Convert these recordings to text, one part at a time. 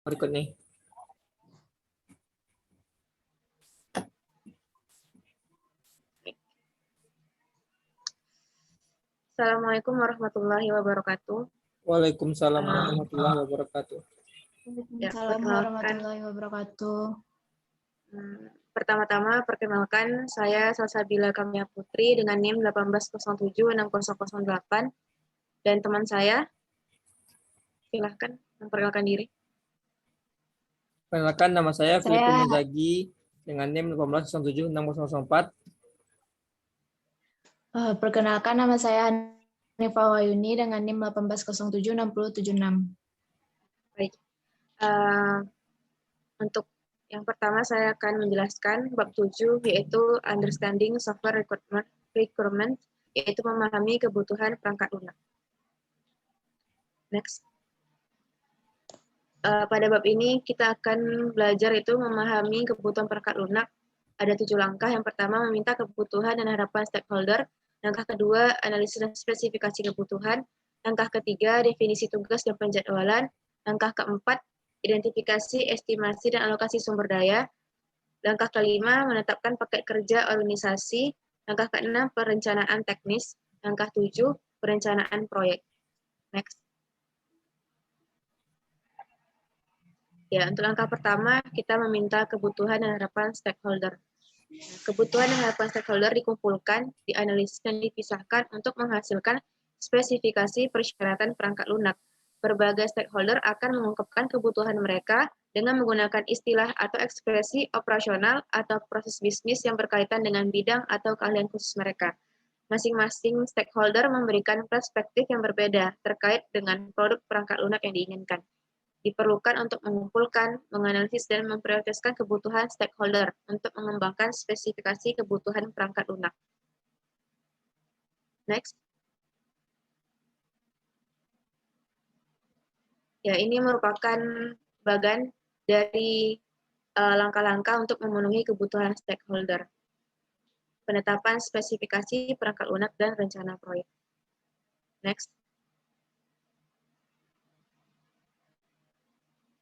berikut nih. Assalamualaikum warahmatullahi wabarakatuh. Waalaikumsalam warahmatullahi wabarakatuh. Ya, Waalaikumsalam warahmatullahi wabarakatuh. Pertama-tama perkenalkan saya Salsabila Kamia Putri dengan NIM 1807608 dan teman saya. Silahkan memperkenalkan diri. Perkenalkan, nama saya Filippo Saya- Muzagi dengan NIM 1807604. Perkenalkan, nama saya Hanifa Wayuni dengan NIM 1807676. Baik. Untuk yang pertama saya akan menjelaskan bab 7 yaitu Understanding Software Requirement, yaitu memahami kebutuhan perangkat lunak. Next. Pada bab ini kita akan belajar itu memahami kebutuhan perangkat lunak. Ada 7 langkah. Yang pertama, meminta kebutuhan dan harapan stakeholder. Langkah kedua, analisis dan spesifikasi kebutuhan. Langkah ketiga, definisi tugas dan penjadwalan. Langkah keempat, identifikasi, estimasi, dan alokasi sumber daya. Langkah kelima, menetapkan paket kerja organisasi. Langkah keenam, perencanaan teknis. Langkah 7, perencanaan proyek. Next. Ya, untuk langkah pertama, kita meminta kebutuhan dan harapan stakeholder. Kebutuhan dan harapan stakeholder dikumpulkan, dianalisis, dan dipisahkan untuk menghasilkan spesifikasi persyaratan perangkat lunak. Berbagai stakeholder akan mengungkapkan kebutuhan mereka dengan menggunakan istilah atau ekspresi operasional atau proses bisnis yang berkaitan dengan bidang atau keahlian khusus mereka. Masing-masing stakeholder memberikan perspektif yang berbeda terkait dengan produk perangkat lunak yang diinginkan. Diperlukan untuk mengumpulkan, menganalisis, dan memprioritaskan kebutuhan stakeholder untuk mengembangkan spesifikasi kebutuhan perangkat lunak. Next. Ya, ini merupakan bagian dari langkah-langkah untuk memenuhi kebutuhan stakeholder. Penetapan spesifikasi perangkat lunak dan rencana proyek. Next.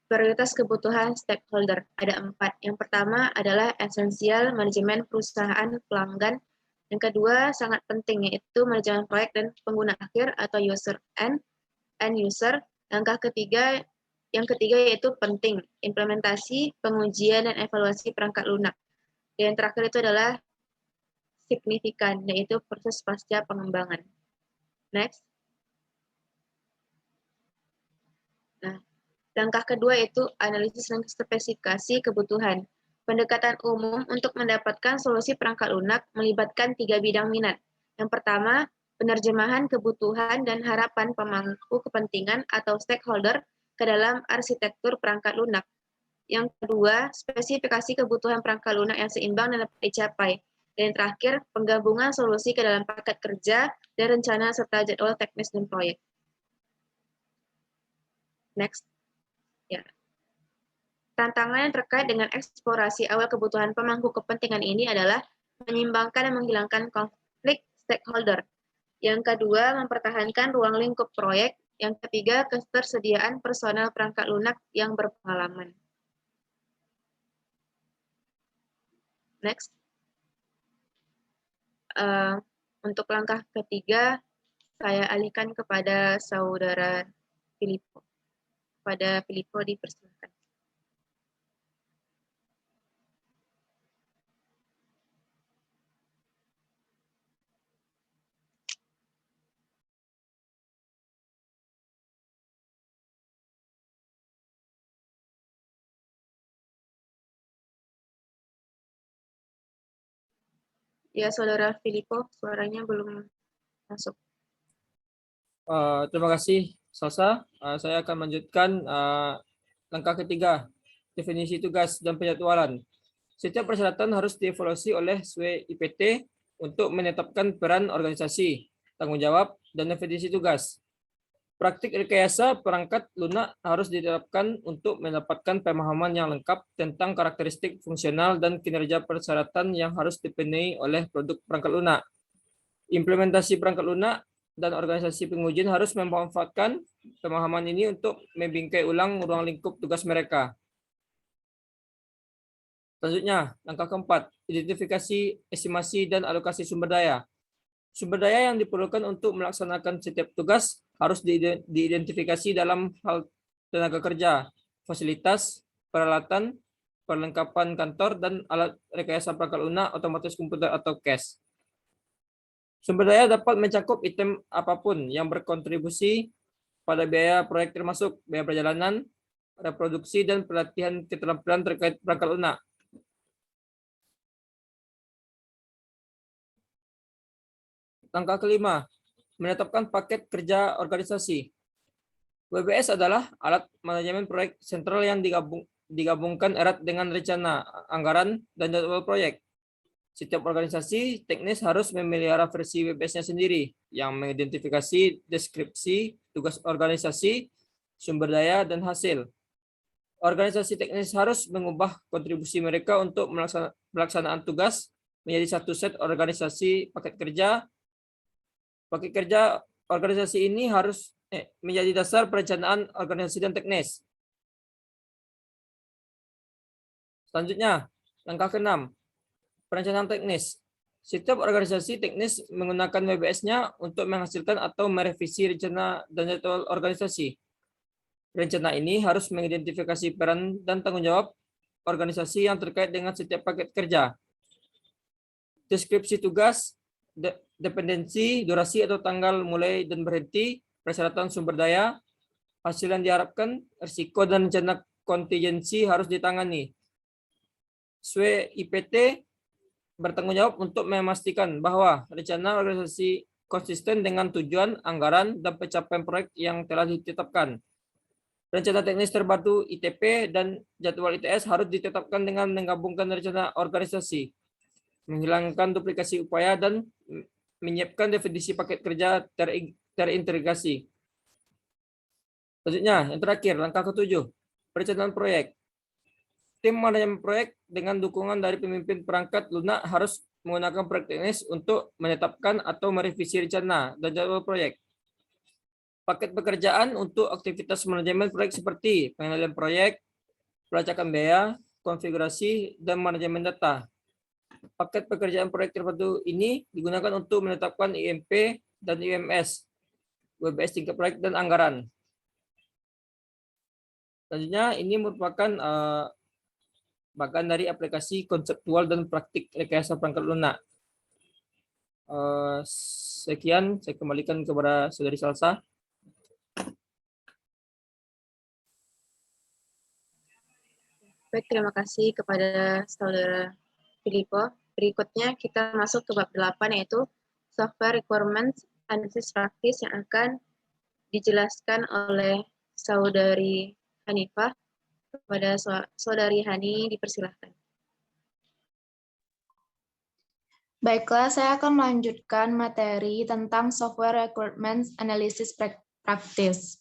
Prioritas kebutuhan stakeholder ada 4. Yang pertama adalah esensial, manajemen perusahaan pelanggan. Yang kedua sangat penting, yaitu manajemen proyek dan pengguna akhir atau user end user. Yang ketiga yaitu penting, implementasi, pengujian, dan evaluasi perangkat lunak. Dan yang terakhir itu adalah signifikan, yaitu proses pasca pengembangan. Next. Nah, langkah kedua yaitu analisis dan spesifikasi kebutuhan. Pendekatan umum untuk mendapatkan solusi perangkat lunak melibatkan 3 bidang minat. Yang pertama, penerjemahan kebutuhan dan harapan pemangku kepentingan atau stakeholder ke dalam arsitektur perangkat lunak. Yang kedua, spesifikasi kebutuhan perangkat lunak yang seimbang dan dapat dicapai. Dan yang terakhir, penggabungan solusi ke dalam paket kerja dan rencana serta jadwal teknis dan proyek. Next. Ya. Tantangan yang terkait dengan eksplorasi awal kebutuhan pemangku kepentingan ini adalah menyimbangkan dan menghilangkan konflik stakeholder. Yang kedua, mempertahankan ruang lingkup proyek. Yang ketiga, ketersediaan personel perangkat lunak yang berpengalaman. Next. Untuk langkah ketiga, saya alihkan kepada saudara Filippo. Pada Filippo dipersilakan. Ya, saudara Filippo, suaranya belum masuk. Terima kasih, Salsa. Saya akan melanjutkan langkah ketiga, definisi tugas dan penjadwalan. Setiap persyaratan harus dievaluasi oleh SWIPT untuk menetapkan peran organisasi, tanggung jawab, dan definisi tugas. Praktik rekayasa perangkat lunak harus diterapkan untuk mendapatkan pemahaman yang lengkap tentang karakteristik fungsional dan kinerja persyaratan yang harus dipenuhi oleh produk perangkat lunak. Implementasi perangkat lunak dan organisasi pengujian harus memanfaatkan pemahaman ini untuk membingkai ulang ruang lingkup tugas mereka. Selanjutnya, langkah keempat, identifikasi, estimasi, dan alokasi sumber daya. Sumber daya yang diperlukan untuk melaksanakan setiap tugas harus diidentifikasi dalam hal tenaga kerja, fasilitas, peralatan, perlengkapan kantor, dan alat rekayasa perangkat lunak, otomatis komputer atau CAS. Sumber daya dapat mencakup item apapun yang berkontribusi pada biaya proyek termasuk biaya perjalanan, reproduksi, dan pelatihan keterampilan terkait perangkat lunak. Langkah kelima, menetapkan paket kerja organisasi. WBS adalah alat manajemen proyek sentral yang digabungkan erat dengan rencana, anggaran, dan jadwal proyek. Setiap organisasi teknis harus memelihara versi WBS-nya sendiri yang mengidentifikasi deskripsi, tugas organisasi, sumber daya, dan hasil. Organisasi teknis harus mengubah kontribusi mereka untuk pelaksanaan tugas menjadi satu set organisasi paket kerja. Paket kerja organisasi ini harus menjadi dasar perencanaan organisasi dan teknis. Selanjutnya, langkah ke-6, perencanaan teknis. Setiap organisasi teknis menggunakan WBS-nya untuk menghasilkan atau merevisi rencana dan jadwal organisasi. Rencana ini harus mengidentifikasi peran dan tanggung jawab organisasi yang terkait dengan setiap paket kerja. Deskripsi tugas, dependensi, durasi atau tanggal mulai dan berhenti, persyaratan sumber daya, hasil yang diharapkan, risiko dan rencana kontingensi harus ditangani. SWE IPT bertanggung jawab untuk memastikan bahwa rencana organisasi konsisten dengan tujuan, anggaran, dan pencapaian proyek yang telah ditetapkan. Rencana teknis terpadu ITP dan jadwal ITS harus ditetapkan dengan menggabungkan rencana organisasi, menghilangkan duplikasi upaya, dan menyiapkan definisi paket kerja terintegrasi. Selanjutnya, yang terakhir, langkah ke-7, perencanaan proyek. Tim manajemen proyek dengan dukungan dari pemimpin perangkat lunak harus menggunakan proyek teknis untuk menetapkan atau merevisi rencana dan jadwal proyek. Paket pekerjaan untuk aktivitas manajemen proyek seperti pengendalian proyek, pelacakan biaya, konfigurasi, dan manajemen data. Paket pekerjaan proyek terpadu ini digunakan untuk menetapkan IMP dan IMS, WBS tingkat proyek, dan anggaran. Selanjutnya, ini merupakan bagian dari aplikasi konseptual dan praktik rekayasa perangkat lunak. Sekian, saya kembalikan kepada Saudari Salsa. Baik, terima kasih kepada Saudara Filippo. Berikutnya kita masuk ke bab 8 yaitu Software Requirements Analysis Practice yang akan dijelaskan oleh Saudari Hanifah. Kepada Saudari Hani dipersilahkan. Baiklah, saya akan melanjutkan materi tentang Software Requirements Analysis Practice.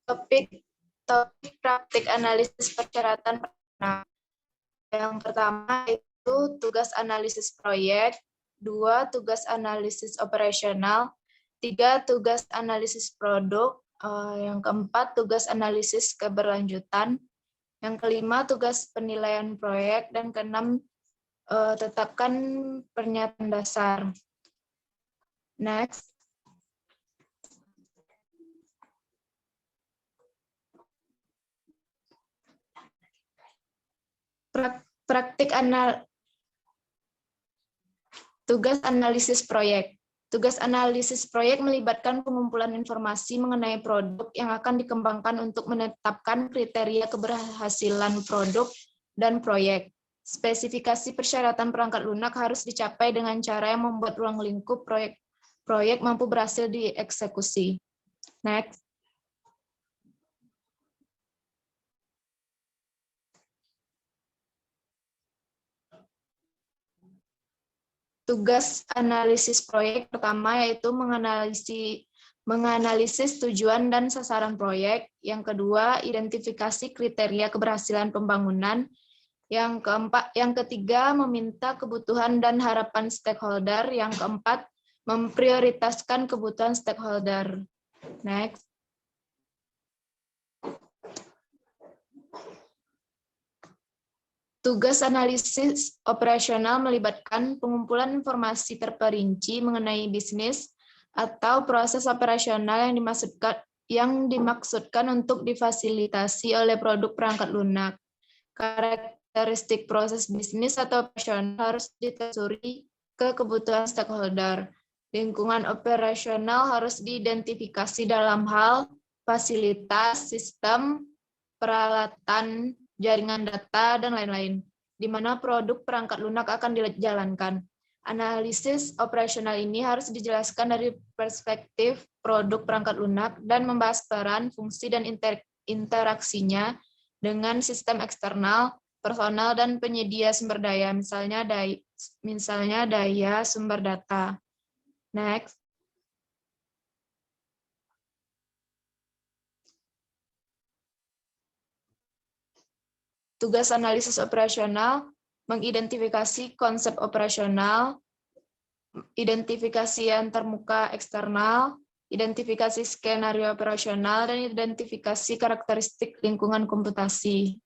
Topik praktik analisis persyaratan. Yang pertama itu tugas analisis proyek, 2 tugas analisis operasional, 3 tugas analisis produk, yang keempat tugas analisis keberlanjutan, yang kelima tugas penilaian proyek, dan keenam tetapkan pernyataan dasar. Next. Tugas analisis proyek. Tugas analisis proyek melibatkan pengumpulan informasi mengenai produk yang akan dikembangkan untuk menetapkan kriteria keberhasilan produk dan proyek. Spesifikasi persyaratan perangkat lunak harus dicapai dengan cara yang membuat ruang lingkup proyek mampu berhasil dieksekusi. Next. Tugas analisis proyek pertama yaitu menganalisis tujuan dan sasaran proyek. Yang kedua, identifikasi kriteria keberhasilan pembangunan. Yang ketiga, meminta kebutuhan dan harapan stakeholder. Yang keempat, memprioritaskan kebutuhan stakeholder. Next. Tugas analisis operasional melibatkan pengumpulan informasi terperinci mengenai bisnis atau proses operasional yang dimaksudkan untuk difasilitasi oleh produk perangkat lunak. Karakteristik proses bisnis atau operasional harus ditelusuri ke kebutuhan stakeholder. Lingkungan operasional harus diidentifikasi dalam hal fasilitas, sistem, peralatan, jaringan data, dan lain-lain, di mana produk perangkat lunak akan dijalankan. Analisis operasional ini harus dijelaskan dari perspektif produk perangkat lunak dan membahas peran, fungsi, dan interaksinya dengan sistem eksternal, personal, dan penyedia sumber daya, misalnya daya sumber data. Next. Tugas analisis operasional, mengidentifikasi konsep operasional, identifikasi antarmuka eksternal, identifikasi skenario operasional, dan identifikasi karakteristik lingkungan komputasi.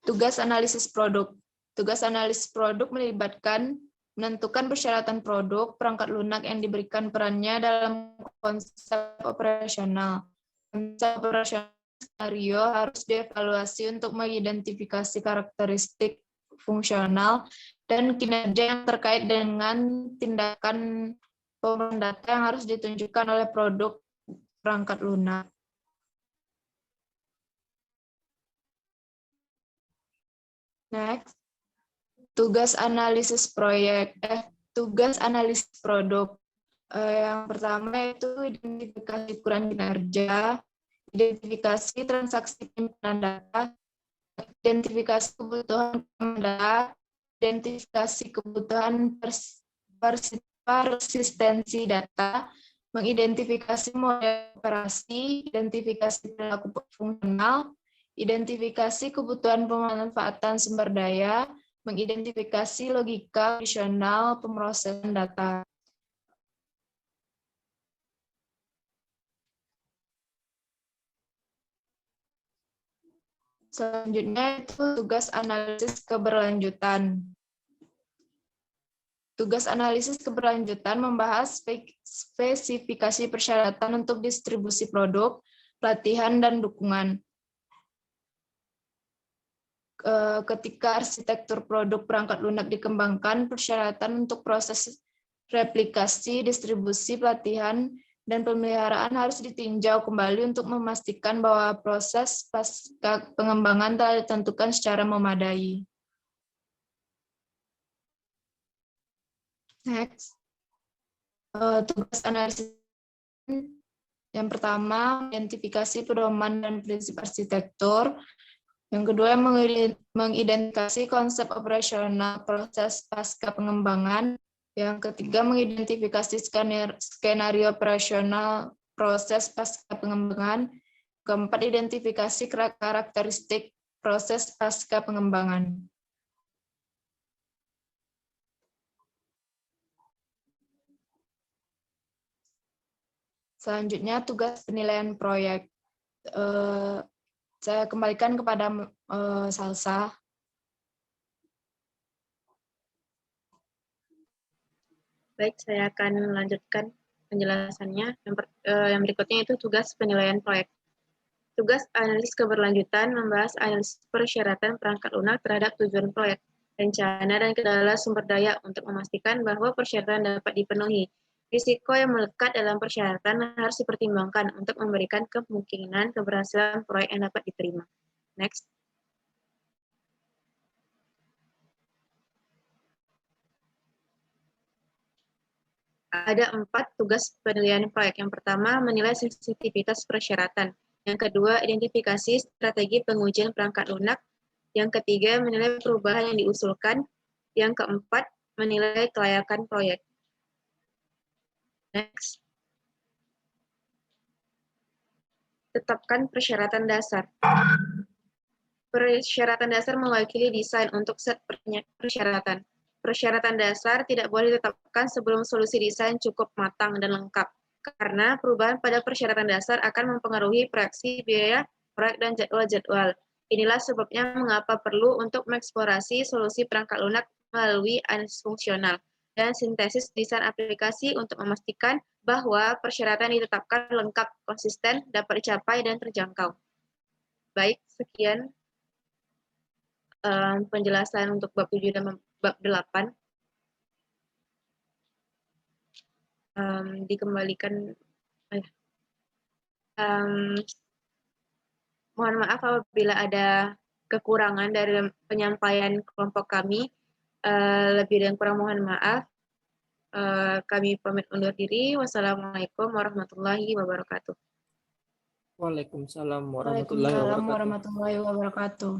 Tugas analisis produk. Tugas analisis produk melibatkan menentukan persyaratan produk perangkat lunak yang diberikan perannya dalam konsep operasional. Konsep operasional skenario harus dievaluasi untuk mengidentifikasi karakteristik fungsional dan kinerja yang terkait dengan tindakan pengumpulan data yang harus ditunjukkan oleh produk perangkat lunak. Next. Tugas analisis proyek, tugas analisis produk. Yang pertama itu identifikasi ukuran kinerja, identifikasi transaksi penyimpanan data, identifikasi kebutuhan data, identifikasi kebutuhan persistensi data, mengidentifikasi model operasi, identifikasi perilaku fungsional, identifikasi kebutuhan pemanfaatan sumber daya, mengidentifikasi logika fungsional pemrosesan data. Selanjutnya itu tugas analisis keberlanjutan. Tugas analisis keberlanjutan membahas spesifikasi persyaratan untuk distribusi produk, pelatihan, dan dukungan. Ketika arsitektur produk perangkat lunak dikembangkan, persyaratan untuk proses replikasi, distribusi, pelatihan, dan pemeliharaan harus ditinjau kembali untuk memastikan bahwa proses pasca pengembangan telah ditentukan secara memadai. Next. Tugas analisis yang pertama, identifikasi pedoman dan prinsip arsitektur. Yang kedua, mengidentifikasi konsep operasional proses pasca pengembangan. Yang ketiga, mengidentifikasi skenario operasional proses pasca pengembangan. Keempat, identifikasi karakteristik proses pasca pengembangan. Selanjutnya, tugas penilaian proyek. Saya kembalikan kepada Salsa. Baik, saya akan melanjutkan penjelasannya. Yang berikutnya itu tugas penilaian proyek. Tugas analisis keberlanjutan membahas analisis persyaratan perangkat lunak terhadap tujuan proyek, rencana, dan kendala sumber daya untuk memastikan bahwa persyaratan dapat dipenuhi. Risiko yang melekat dalam persyaratan harus dipertimbangkan untuk memberikan kemungkinan keberhasilan proyek yang dapat diterima. Next. Ada 4 tugas penilaian proyek. Yang pertama, menilai sensitivitas persyaratan. Yang kedua, identifikasi strategi pengujian perangkat lunak. Yang ketiga, menilai perubahan yang diusulkan. Yang keempat, menilai kelayakan proyek. Next. Tetapkan persyaratan dasar. Persyaratan dasar mewakili desain untuk set persyaratan. Persyaratan dasar tidak boleh ditetapkan sebelum solusi desain cukup matang dan lengkap, karena perubahan pada persyaratan dasar akan mempengaruhi proyeksi biaya proyek dan jadwal-jadwal. Inilah sebabnya mengapa perlu untuk mengeksplorasi solusi perangkat lunak melalui analisis fungsional dan sintesis desain aplikasi untuk memastikan bahwa persyaratan ditetapkan lengkap, konsisten, dapat dicapai, dan terjangkau. Baik, sekian penjelasan untuk bab 7 dan bab 8. Dikembalikan. Mohon maaf apabila ada kekurangan dari penyampaian kelompok kami. Lebih dan kurang mohon maaf. Kami pamit undur diri. Wassalamualaikum warahmatullahi wabarakatuh. Waalaikumsalam warahmatullahi Waalaikumsalam wabarakatuh. warahmatullahi wabarakatuh.